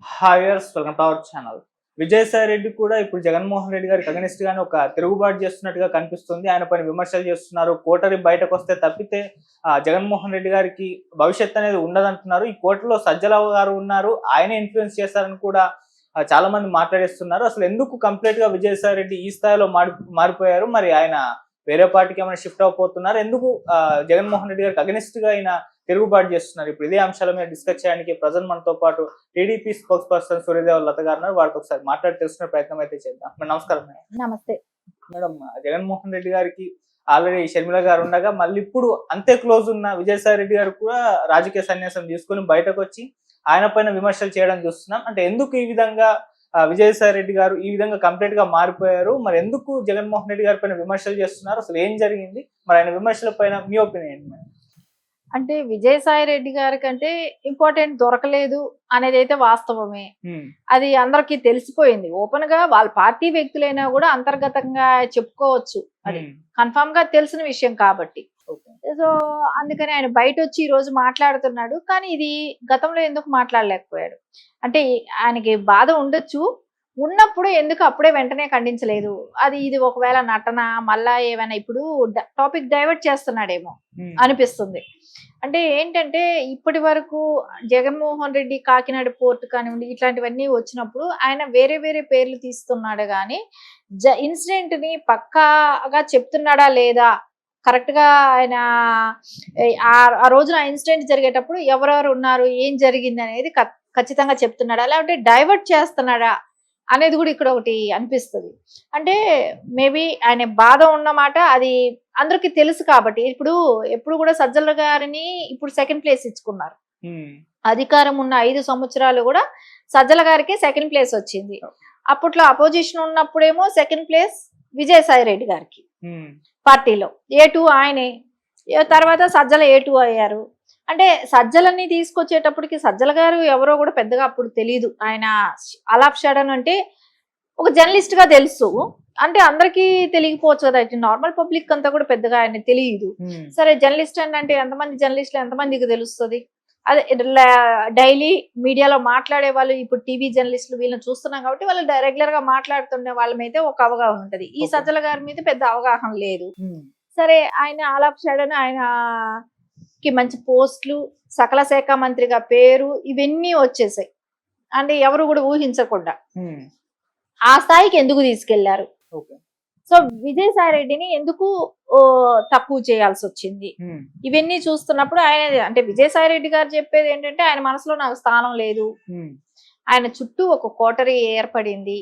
Hi viewers, welcome to our channel. Vijayasai Reddy కూడా ఇప్పుడు జగన్మోహన్ రెడ్డి గారికి అగనిస్ట్ గానే ఒక తిరుగుబాటు చేస్తున్నట్టుగా కనిపిస్తుంది. ఆయన పైన విమర్శలు చేస్తున్నారు. కోటరి బయటకు వస్తే తప్పితే జగన్మోహన్ రెడ్డి గారికి భవిష్యత్ అనేది ఉండదంటున్నారు. ఈ కోటలో సజ్జలరావు గారు ఉన్నారు, ఆయనే ఇన్ఫ్లుయెన్స్ చేశారని కూడా చాలా మంది మాట్లాడేస్తున్నారు. అసలు ఎందుకు కంప్లీట్ గా విజయసాయి రెడ్డి ఈ స్థాయిలో మారిపోయారు? మరి ఆయన వేరే పార్టీకి ఏమైనా షిఫ్ట్ అయిపోతున్నారు? ఎందుకు జగన్మోహన్ రెడ్డి గారికి అగనిస్ట్ గా ఆయన తిరుగుబాటు చేస్తున్నారు? ఇప్పుడు ఇదే అంశాల మీద డిస్కస్ చేయడానికి ప్రజెంట్ మనతో పాటు టీడీపీ స్పోక్స్ పర్సన్ సూర్యదేవ లత గారు ఉన్నారు. వారితో ఒకసారి మాట్లాడి తెలుసుకునే ప్రయత్నం అయితే చేద్దాం. మేడం నమస్కారం. నమస్తే మేడం, జగన్మోహన్ రెడ్డి గారికి ఆల్రెడీ షర్మిల గారు ఉండగా మళ్ళీ ఇప్పుడు అంతే క్లోజ్ ఉన్న విజయసాయి రెడ్డి గారు కూడా రాజకీయ సన్యాసం తీసుకుని బయటకు వచ్చి ఆయన పైన విమర్శలు చేయడం చూస్తున్నాం. అంటే ఎందుకు ఈ విధంగా విజయసాయి రెడ్డి గారు ఈ విధంగా కంప్లీట్ గా మారిపోయారు? మరి ఎందుకు జగన్మోహన్ రెడ్డి గారి పైన విమర్శలు చేస్తున్నారు? అసలు ఏం జరిగింది? మరి ఆయన విమర్శల పైన మీ ఒపీనియన్ ఏంటి మేడం? అంటే విజయసాయి రెడ్డి గారి కంటే ఇంపార్టెంట్ దొరకలేదు అనేది అయితే వాస్తవమే. అది అందరికి తెలిసిపోయింది. ఓపెన్ గా వాళ్ళ పార్టీ వ్యక్తులైనా కూడా అంతర్గతంగా చెప్పుకోవచ్చు. అది కన్ఫర్మ్ గా తెలిసిన విషయం కాబట్టి. సో అందుకని ఆయన బయట వచ్చి ఈ రోజు మాట్లాడుతున్నాడు. కానీ ఇది గతంలో ఎందుకు మాట్లాడలేకపోయాడు అంటే ఆయనకి బాధ ఉండొచ్చు. ఉన్నప్పుడు ఎందుకు అప్పుడే వెంటనే ఖండించలేదు? అది ఇది ఒకవేళ నటన మళ్ళా ఏమైనా ఇప్పుడు టాపిక్ డైవర్ట్ చేస్తున్నాడేమో అనిపిస్తుంది. అంటే ఏంటంటే ఇప్పటి వరకు జగన్మోహన్ రెడ్డి కాకినాడ పోర్ట్ కానివ్వండి ఇట్లాంటివన్నీ వచ్చినప్పుడు ఆయన వేరే వేరే పేర్లు తీస్తున్నాడు కానీ ఇన్సిడెంట్ ని పక్కాగా చెప్తున్నాడా లేదా, కరెక్ట్ గా ఆయన ఆ రోజున ఇన్సిడెంట్ జరిగేటప్పుడు ఎవరెవరు ఉన్నారు, ఏం జరిగింది అనేది ఖచ్చితంగా చెప్తున్నాడా, లేకపోతే డైవర్ట్ చేస్తున్నాడా అనేది కూడా ఇక్కడ ఒకటి అనిపిస్తుంది. అంటే మేబీ ఆయన బాధ ఉన్నమాట అది అందరికి తెలుసు కాబట్టి. ఎప్పుడు కూడా సజ్జల గారిని ఇప్పుడు సెకండ్ ప్లేస్ ఇచ్చుకున్నారు. అధికారం ఉన్న 5 సంవత్సరాలు కూడా సజ్జల గారికి సెకండ్ ప్లేస్ వచ్చింది. అప్పట్లో అపోజిషన్ ఉన్నప్పుడేమో సెకండ్ ప్లేస్ విజయసాయి రెడ్డి గారికి పార్టీలో, A2 ఆయనే. తర్వాత సజ్జల A2 అయ్యారు. అంటే సజ్జలని తీసుకొచ్చేటప్పటికి సజ్జల గారు ఎవరో కూడా పెద్దగా అప్పుడు తెలియదు. ఆయన అలాప్ షడన్ అంటే ఒక జర్నలిస్ట్ గా తెలుసు, అంటే అందరికీ తెలియకపోవచ్చు కదా, నార్మల్ పబ్లిక్ అంతా కూడా పెద్దగా ఆయన తెలియదు. సరే జర్నలిస్ట్ అంటే ఎంతమంది జర్నలిస్టులు ఎంతమందికి తెలుస్తుంది? అదే డైలీ మీడియాలో మాట్లాడే వాళ్ళు, ఇప్పుడు టీవీ జర్నలిస్టులు వీళ్ళని చూస్తున్నాం కాబట్టి వాళ్ళు రెగ్యులర్ గా మాట్లాడుతున్న వాళ్ళ మీద ఒక అవగాహన ఉంటది. ఈ సజ్జల గారి మీద పెద్ద అవగాహన లేదు. సరే ఆయన అలాప్ షడన్ ఆయనకి మంచి పోస్టులు, సకల శాఖ మంత్రిగా పేరు, ఇవన్నీ వచ్చేసాయి. అంటే ఎవరు కూడా ఊహించకుండా ఆ స్థాయికి ఎందుకు తీసుకెళ్లారు? సో విజయసాయి రెడ్డిని ఎందుకు తక్కువ చేయాల్సి వచ్చింది? ఇవన్నీ చూస్తున్నప్పుడు ఆయన అంటే విజయసాయి రెడ్డి గారు చెప్పేది ఏంటంటే ఆయన మనసులో నాకు స్థానం లేదు, ఆయన చుట్టూ ఒక కోటరీ ఏర్పడింది,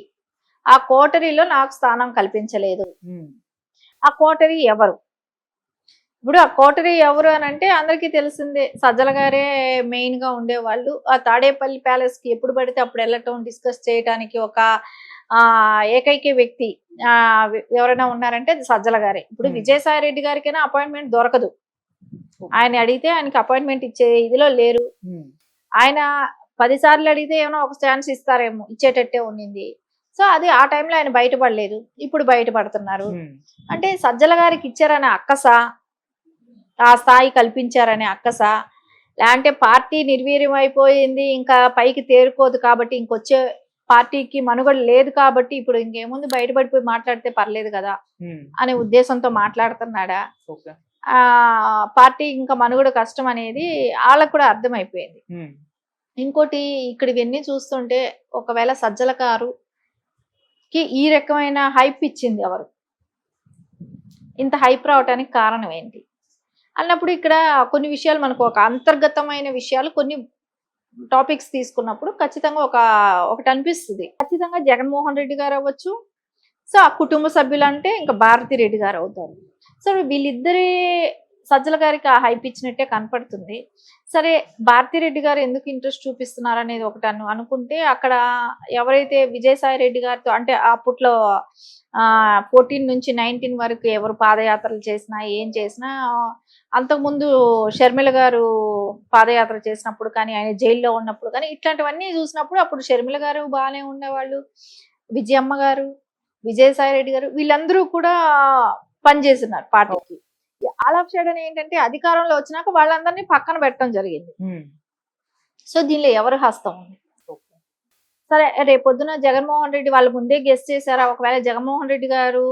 ఆ కోటరీలో నాకు స్థానం కల్పించలేదు. ఆ కోటరీ ఎవరు? ఇప్పుడు ఆ కోటరీ ఎవరు అని అంటే అందరికీ తెలిసిందే, సజ్జల గారే మెయిన్ గా ఉండేవాళ్ళు. ఆ తాడేపల్లి ప్యాలెస్ కి ఎప్పుడు పడితే అప్పుడు వెళ్ళటం, డిస్కస్ చేయడానికి ఒక ఏకైక వ్యక్తి ఎవరైనా ఉన్నారంటే అది సజ్జల గారే. ఇప్పుడు విజయసాయి రెడ్డి గారికైనా అపాయింట్మెంట్ దొరకదు. ఆయన అడిగితే ఆయనకి అపాయింట్మెంట్ ఇచ్చే ఇదిలో లేరు. ఆయన 10 సార్లు అడిగితే ఏమైనా ఒక ఛాన్స్ ఇస్తారేమో, ఇచ్చేటట్టే ఉండింది. సో అది ఆ టైంలో ఆయన బయటపడలేదు, ఇప్పుడు బయటపడుతున్నారు. అంటే సజ్జల గారికి ఇచ్చారనే అక్కసా, ఆ స్థాయి కల్పించారనే అక్కసా, లేదంటే పార్టీ నిర్వీర్యం అయిపోయింది ఇంకా పైకి తేరుకోదు కాబట్టి ఇంకొచ్చే పార్టీకి మనుగడ లేదు కాబట్టి ఇప్పుడు ఇంకేముంది బయటపడిపోయి మాట్లాడితే పర్లేదు కదా అనే ఉద్దేశంతో మాట్లాడుతున్నాడా? పార్టీ ఇంకా మనుగడ కష్టం అనేది వాళ్ళకు కూడా అర్థమైపోయింది. ఇంకోటి ఇక్కడ ఇవన్నీ చూస్తుంటే ఒకవేళ సజ్జల గారుకి ఈ రకమైన హైప్ ఇచ్చింది ఎవరు, ఇంత హైప్ రావటానికి కారణం ఏంటి అన్నప్పుడు ఇక్కడ కొన్ని విషయాలు మనకు ఒక అంతర్గతమైన విషయాలు, కొన్ని టాపిక్స్ తీసుకున్నప్పుడు ఖచ్చితంగా ఒకటి అనిపిస్తుంది. ఖచ్చితంగా జగన్మోహన్ రెడ్డి గారు అవ్వచ్చు, సో ఆ కుటుంబ సభ్యులు అంటే ఇంకా భారతి రెడ్డి గారు అవుతారు. సో వీళ్ళిద్దరి సజ్జల గారికి ఆ హైప్ ఇచ్చినట్టే కనపడుతుంది. సరే భారతి రెడ్డి గారు ఎందుకు ఇంట్రెస్ట్ చూపిస్తున్నారు అనేది ఒకటి అనుకుంటే, అక్కడ ఎవరైతే విజయసాయి రెడ్డి గారితో అంటే అప్పట్లో 14 నుంచి 19 వరకు ఎవరు పాదయాత్రలు చేసినా ఏం చేసినా, అంతకుముందు షర్మిల గారు పాదయాత్ర చేసినప్పుడు కానీ, ఆయన జైల్లో ఉన్నప్పుడు కానీ, ఇట్లాంటివన్నీ చూసినప్పుడు అప్పుడు షర్మిల గారు బాగానే ఉండేవాళ్ళు, విజయమ్మ గారు, విజయసాయి రెడ్డి గారు వీళ్ళందరూ కూడా పనిచేస్తున్నారు పార్టీకి. ఆల్ ఆఫ్ సడన్ ఏంటంటే అధికారంలో వచ్చినాక వాళ్ళందరినీ పక్కన పెట్టడం జరిగింది. సో దీనిలో ఎవరు హస్తం ఉంది? సరే రేపొద్దున జగన్మోహన్ రెడ్డి వాళ్ళు ముందే గెస్ట్ చేశారా, ఒకవేళ జగన్మోహన్ రెడ్డి గారు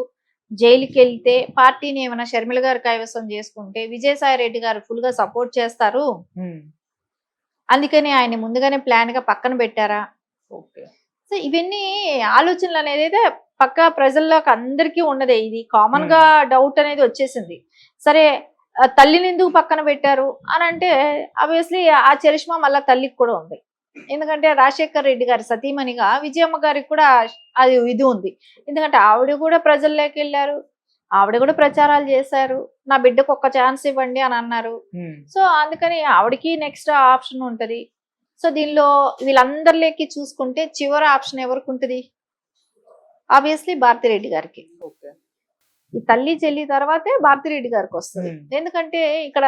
జైలుకి వెళ్తే పార్టీని ఏమైనా షర్మిల గారు కైవసం చేసుకుంటే విజయసాయి రెడ్డి గారు ఫుల్ గా సపోర్ట్ చేస్తారు, అందుకని ఆయన ముందుగానే ప్లాన్ గా పక్కన పెట్టారా. ఓకే. సో ఇవన్నీ ఆలోచనలు అనేది అయితే పక్కా ప్రజల్లోకి అందరికీ ఉన్నదే, ఇది కామన్ గా డౌట్ అనేది వచ్చేసింది. సరే తల్లిని ఎందుకు పక్కన పెట్టారు అని అంటే ఆబ్వియస్లీ ఆ చరిష్మా మళ్ళా తల్లికి కూడా ఉంది. ఎందుకంటే రాజశేఖర్ రెడ్డి గారి సతీమణిగా విజయమ్మ గారికి కూడా అది ఇది ఉంది. ఎందుకంటే ఆవిడ కూడా ప్రజల్లోకి వెళ్ళారు, ఆవిడ కూడా ప్రచారాలు చేశారు, నా బిడ్డకు ఒక్క ఛాన్స్ ఇవ్వండి అని అన్నారు. సో అందుకని ఆవిడకి నెక్స్ట్ ఆప్షన్ ఉంటది. సో దీనిలో వీళ్ళందరిలోకి చూసుకుంటే చివరి ఆప్షన్ ఎవరికి ఉంటుంది, ఆబ్వియస్లీ భారతిరెడ్డి గారికి. ఓకే. ఈ తల్లి చెల్లి తర్వాతే భారతిరెడ్డి గారికి వస్తుంది. ఎందుకంటే ఇక్కడ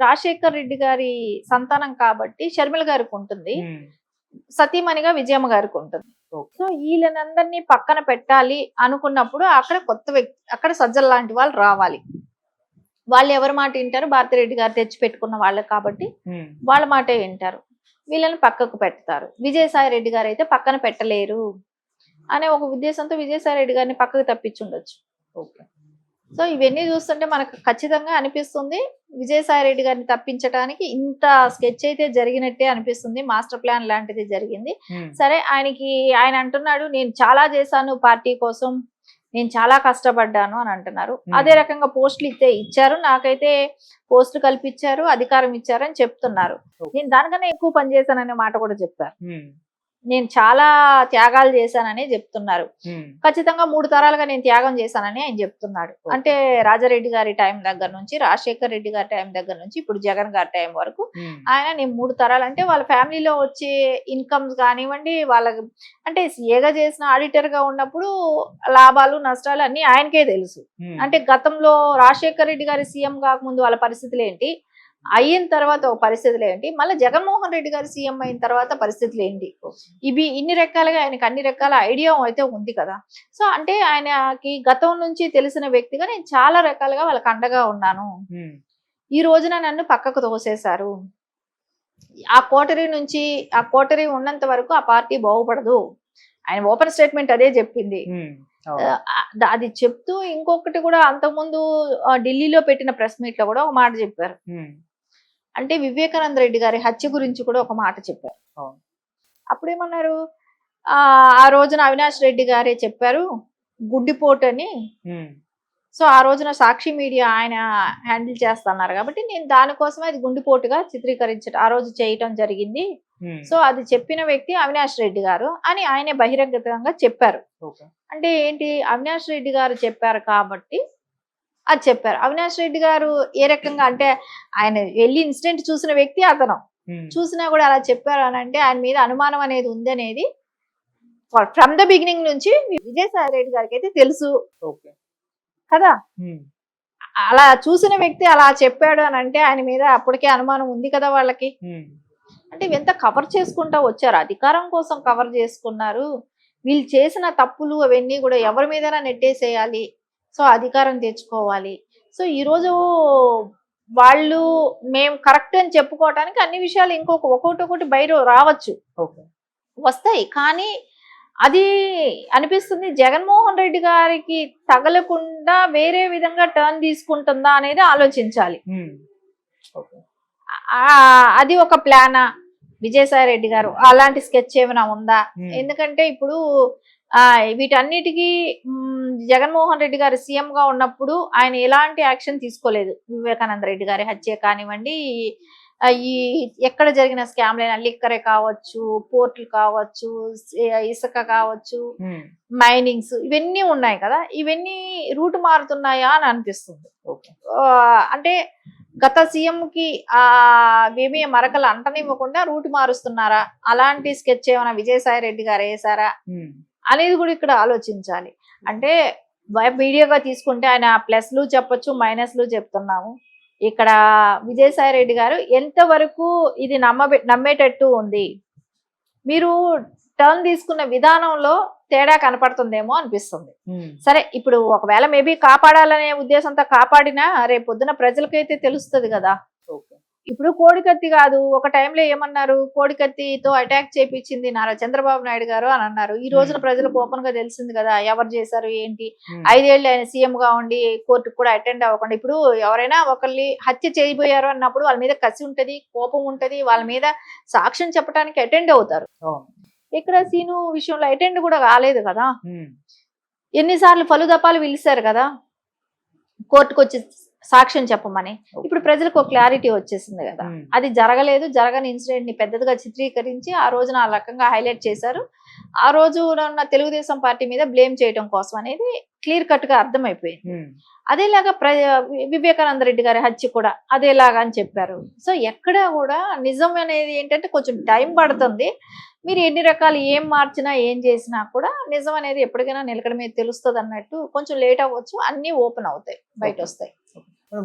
రాజశేఖర్ రెడ్డి గారి సంతానం కాబట్టి షర్మిల గారికి ఉంటుంది, సతీమణిగా విజయమ్మ గారికి ఉంటుంది. సో వీళ్ళనందరినీ పక్కన పెట్టాలి అనుకున్నప్పుడు అక్కడ కొత్త వ్యక్తి, అక్కడ సజ్జల లాంటి వాళ్ళు రావాలి. వాళ్ళు ఎవరి మాట వింటారు, భారతిరెడ్డి గారు తెచ్చి పెట్టుకున్న వాళ్ళు కాబట్టి వాళ్ళ మాటే వింటారు, వీళ్ళని పక్కకు పెడతారు. విజయసాయి రెడ్డి గారు అయితే పక్కన పెట్టలేరు అనే ఒక ఉద్దేశంతో విజయసాయి రెడ్డి గారిని పక్కకు తప్పించుండొచ్చు. ఓకే. సో ఇవన్నీ చూస్తుంటే మనకు ఖచ్చితంగా అనిపిస్తుంది విజయసాయి రెడ్డి గారిని తప్పించడానికి ఇంత స్కెచ్ అయితే జరిగినట్టే అనిపిస్తుంది, మాస్టర్ ప్లాన్ లాంటిది జరిగింది. సరే ఆయన అంటున్నాడు నేను చాలా చేశాను పార్టీ కోసం, నేను చాలా కష్టపడ్డాను అని అంటున్నారు. అదే రకంగా పోస్టులు ఇచ్చారు, నాకైతే పోస్టులు కల్పించారు, అధికారం ఇచ్చారు అని చెప్తున్నారు. నేను దానికన్నా ఎక్కువ పనిచేశాననే మాట కూడా చెప్పారు. నేను చాలా త్యాగాలు చేశానని చెప్తున్నారు. ఖచ్చితంగా 3 తరాలుగా నేను త్యాగం చేశానని ఆయన చెప్తున్నాడు. అంటే రాజారెడ్డి గారి టైం దగ్గర నుంచి, రాజశేఖర్ రెడ్డి గారి టైం దగ్గర నుంచి ఇప్పుడు జగన్ గారి టైం వరకు ఆయన నేను 3 తరాలు అంటే వాళ్ళ ఫ్యామిలీలో వచ్చే ఇన్కమ్స్ కానివ్వండి, వాళ్ళకి అంటే సీఏగా చేసిన ఆడిటర్ గా ఉన్నప్పుడు లాభాలు నష్టాలు అన్ని ఆయనకే తెలుసు. అంటే గతంలో రాజశేఖర్ రెడ్డి గారి సీఎం కాకముందు వాళ్ళ పరిస్థితులు ఏంటి, అయిన తర్వాత ఒక పరిస్థితులు ఏంటి, మళ్ళీ జగన్మోహన్ రెడ్డి గారు సీఎం అయిన తర్వాత పరిస్థితులు ఏంటి, ఇవి ఇన్ని రకాలుగా ఆయనకి అన్ని రకాల ఐడియా అయితే ఉంది కదా. సో అంటే ఆయనకి గతం నుంచి తెలిసిన వ్యక్తిగా నేను చాలా రకాలుగా వాళ్ళకి అండగా ఉన్నాను, ఈ రోజున నన్ను పక్కకు తోసేశారు, ఆ కోటరీ ఉన్నంత వరకు ఆ పార్టీ బాగుపడదు, ఆయన ఓపెన్ స్టేట్మెంట్ అదే చెప్పింది. అది చెప్తూ ఇంకొకటి కూడా అంతకుముందు ఢిల్లీలో పెట్టిన ప్రెస్ మీట్ లో కూడా ఒక మాట చెప్పారు. అంటే వివేకానంద రెడ్డి గారి హత్య గురించి కూడా ఒక మాట చెప్పారు. అప్పుడేమన్నారు, ఆ రోజున అవినాష్ రెడ్డి గారే చెప్పారు గుడ్డిపోటు అని. సో ఆ రోజున సాక్షి మీడియా ఆయన హ్యాండిల్ చేస్తున్నారు కాబట్టి నేను దానికోసమే అది గుండెపోటుగా ఆ రోజు చేయటం జరిగింది. సో అది చెప్పిన వ్యక్తి అవినాష్ రెడ్డి గారు అని ఆయనే బహిరంగతంగా చెప్పారు. అంటే ఏంటి, అవినాష్ రెడ్డి గారు చెప్పారు కాబట్టి అది చెప్పారు. అవినాష్ రెడ్డి గారు ఏ రకంగా అంటే ఆయన వెళ్ళి ఇన్సిడెంట్ చూసిన వ్యక్తి అతను, చూసినా కూడా అలా చెప్పారు అని అంటే ఆయన మీద అనుమానం అనేది ఉంది అనేది ఫ్రమ్ ద బిగినింగ్ నుంచి విజయసాయి రెడ్డి గారికి అయితే తెలుసు కదా. అలా చూసిన వ్యక్తి అలా చెప్పాడు అని అంటే ఆయన మీద అప్పటికే అనుమానం ఉంది కదా వాళ్ళకి. అంటే ఎంత కవర్ చేసుకుంటా వచ్చారు, అధికారం కోసం కవర్ చేసుకున్నారు. వీళ్ళు చేసిన తప్పులు అవన్నీ కూడా ఎవరి మీదైనా నెట్టేసేయాలి, సో అధికారం తెచ్చుకోవాలి. సో ఈరోజు వాళ్ళు మేము కరెక్ట్ అని చెప్పుకోవటానికి అన్ని విషయాలు ఒక్కొక్కటి బయట రావచ్చు, వస్తాయి. కానీ అది అనిపిస్తుంది జగన్మోహన్ రెడ్డి గారికి తగలకుండా వేరే విధంగా టర్న్ తీసుకుంటుందా అనేది ఆలోచించాలి. అది ఒక ప్లానా విజయసాయి రెడ్డి గారు, అలాంటి స్కెచ్ ఏమైనా ఉందా? ఎందుకంటే ఇప్పుడు వీటన్నిటికీ జగన్మోహన్ రెడ్డి గారు సీఎం గా ఉన్నప్పుడు ఆయన ఎలాంటి యాక్షన్ తీసుకోలేదు. వివేకానంద రెడ్డి గారి హత్య కానివ్వండి, ఈ ఎక్కడ జరిగిన స్కామ్లైనా లిక్కరే కావచ్చు, పోర్టులు కావచ్చు, ఇసుక కావచ్చు, మైనింగ్స్ ఇవన్నీ ఉన్నాయి కదా, ఇవన్నీ రూట్ మారుతున్నాయా అని అనిపిస్తుంది. అంటే గత సీఎం కి ఏమీ మరకలు అంటనివ్వకుండా రూట్ మారుస్తున్నారా, అలాంటి స్కెచ్ ఏమైనా విజయసాయి రెడ్డి గారు వేసారా అనేది కూడా ఇక్కడ ఆలోచించాలి. అంటే మీడియాగా తీసుకుంటే ఆయన ప్లస్లు చెప్పొచ్చు, మైనస్లు చెప్తున్నాము. ఇక్కడ విజయసాయి రెడ్డి గారు ఎంతవరకు ఇది నమ్మేటట్టు ఉంది, మీరు టర్న్ తీసుకున్న విధానంలో తేడా కనపడుతుందేమో అనిపిస్తుంది. సరే ఇప్పుడు ఒకవేళ మేబీ కాపాడాలనే ఉద్దేశంతో కాపాడినా రేపు పొద్దున ప్రజలకైతే తెలుస్తుంది కదా. ఇప్పుడు కోడికత్తి కాదు, ఒక టైంలో ఏమన్నారు, కోడికత్తితో అటాక్ చేపించింది నారా చంద్రబాబు నాయుడు గారు అని అన్నారు. ఈ రోజున ప్రజలకు ఓపెన్ గా తెలిసింది కదా ఎవరు చేశారు ఏంటి. 5 ఏళ్ళు ఆయన సీఎం గా ఉండి కోర్టుకు కూడా అటెండ్ అవ్వకుండా, ఇప్పుడు ఎవరైనా ఒకరిని హత్య చేయబోయారు అన్నప్పుడు వాళ్ళ మీద కసి ఉంటది, కోపం ఉంటది, వాళ్ళ మీద సాక్ష్యం చెప్పడానికి అటెండ్ అవుతారు. ఇక్కడ సీను విషయంలో అటెండ్ కూడా కాలేదు కదా. ఎన్నిసార్లు పలుదపాలు పిలిచారు కదా కోర్టుకు వచ్చి సాక్ష్యం చెప్పమని. ఇప్పుడు ప్రజలకు ఒక క్లారిటీ వచ్చేసింది కదా, అది జరగలేదు, జరగని ఇన్సిడెంట్ ని పెద్దదిగా చిత్రీకరించి ఆ రోజున ఆ రకంగా హైలైట్ చేశారు. ఆ రోజు ఉన్న తెలుగుదేశం పార్టీ మీద బ్లేమ్ చేయడం కోసం అనేది క్లియర్ కట్ గా అర్థమైపోయింది. అదేలాగా వివేకానంద రెడ్డి గారి హత్య కూడా అదేలాగా అని చెప్పారు. సో ఎక్కడా కూడా నిజం అనేది ఏంటంటే కొంచెం టైం పడుతుంది. మీరు ఎన్ని రకాలు ఏం మార్చినా ఏం చేసినా కూడా నిజం అనేది ఎప్పటికైనా నిలకడ మీద తెలుస్తుంది అన్నట్టు. కొంచెం లేట్ అవ్వచ్చు, అన్ని ఓపెన్ అవుతాయి, బయట వస్తాయి.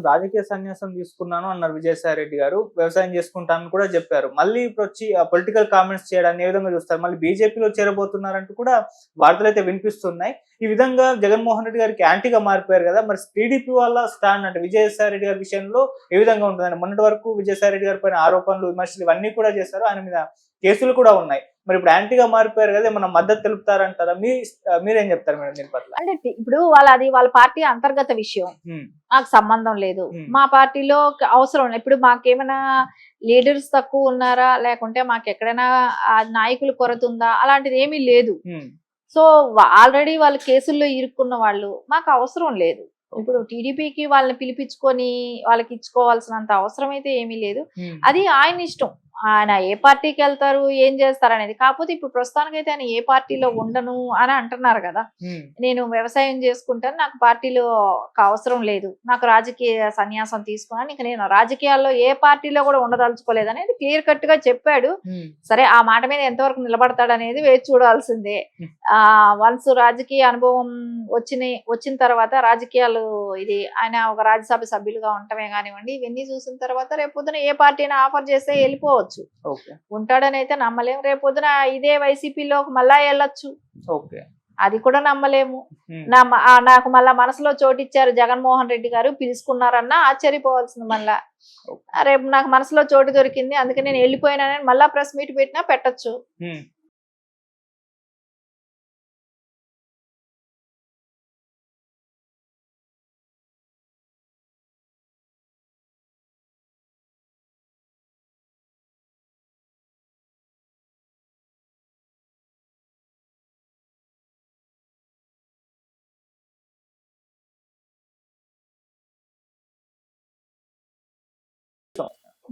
రాజకీయ సన్యాసం తీసుకున్నాను అన్నారు విజయసాయి రెడ్డి గారు, వ్యవసాయం చేసుకుంటానని కూడా చెప్పారు. మళ్ళీ ఇప్పుడు వచ్చి పొలిటికల్ కామెంట్స్ చేయడాన్ని ఏ విధంగా చూస్తారు? మళ్ళీ బీజేపీలో చేరబోతున్నారంటూ కూడా వార్తలు అయితే వినిపిస్తున్నాయి. ఈ విధంగా జగన్మోహన్ రెడ్డి గారికి యాంటీగా మారిపోయారు కదా, మరి టీడీపీ వాళ్ళ స్టాండ్ అంటే విజయసాయి రెడ్డి గారి విషయంలో ఏ విధంగా ఉంటుందండి? మొన్నటి వరకు విజయసాయి రెడ్డి గారి పైన ఆరోపణలు, విమర్శలు ఇవన్నీ కూడా చేశారు, ఆయన మీద కేసులు కూడా ఉన్నాయి. మరి ఇప్పుడు యాంటీగా మారిపోయారు కదా, ఏమన్నా మద్దతు తెలుపుతారంటారా? మీరేం చెప్తారు మేడం దీని పట్ల? అంటే ఇప్పుడు వాళ్ళ పార్టీ అంతర్గత విషయం, నాకు సంబంధం లేదు. మా పార్టీలో అవసరం లేదు. ఇప్పుడు మాకేమైనా లీడర్స్ తక్కువ ఉన్నారా, లేకుంటే మాకు ఎక్కడైనా నాయకులు కొరత ఉందా, అలాంటిది ఏమీ లేదు. సో ఆల్రెడీ వాళ్ళు కేసుల్లో ఇరుక్కున్న వాళ్ళు, మాకు అవసరం లేదు. ఇప్పుడు టీడీపీకి వాళ్ళని పిలిపించుకొని వాళ్ళకి ఇచ్చుకోవాల్సినంత అవసరం అయితే ఏమీ లేదు. అది ఆయన ఇష్టం, ఆయన ఏ పార్టీకి వెళ్తారు, ఏం చేస్తారు అనేది. కాకపోతే ఇప్పుడు ప్రస్తుతానికైతే ఆయన ఏ పార్టీలో ఉండను అని అంటున్నారు కదా. నేను వ్యవసాయం చేసుకుంటాను, నాకు పార్టీలో అవసరం లేదు, నాకు రాజకీయ సన్యాసం తీసుకున్నాను, ఇంకా నేను రాజకీయాల్లో ఏ పార్టీలో కూడా ఉండదలుచుకోలేదు అనేది క్లియర్ కట్ గా చెప్పాడు. సరే, ఆ మాట మీద ఎంతవరకు నిలబడతాడు అనేది వేచి చూడాల్సిందే. వన్స్ రాజకీయ అనుభవం వచ్చిన తర్వాత రాజకీయాలు ఇది ఆయన ఒక రాజ్యసభ సభ్యులుగా ఉండటమే కానివ్వండి, ఇవన్నీ చూసిన తర్వాత రేపు పొద్దున ఏ పార్టీని ఆఫర్ చేస్తే వెళ్ళిపోవచ్చు. ఉంటాడని అయితే నమ్మలేము. రేపు పొద్దున ఇదే వైసీపీలో మళ్ళా వెళ్ళొచ్చు, అది కూడా నమ్మలేము. నాకు మళ్ళా మనసులో చోటిచ్చారు జగన్మోహన్ రెడ్డి గారు, పిలుచుకున్నారన్నా ఆశ్చర్యపోవాల్సింది. మళ్ళా రేపు నాకు మనసులో చోటు దొరికింది, అందుకే నేను వెళ్ళిపోయినానని మళ్ళా ప్రెస్ మీట్ పెట్టినా పెట్టచ్చు.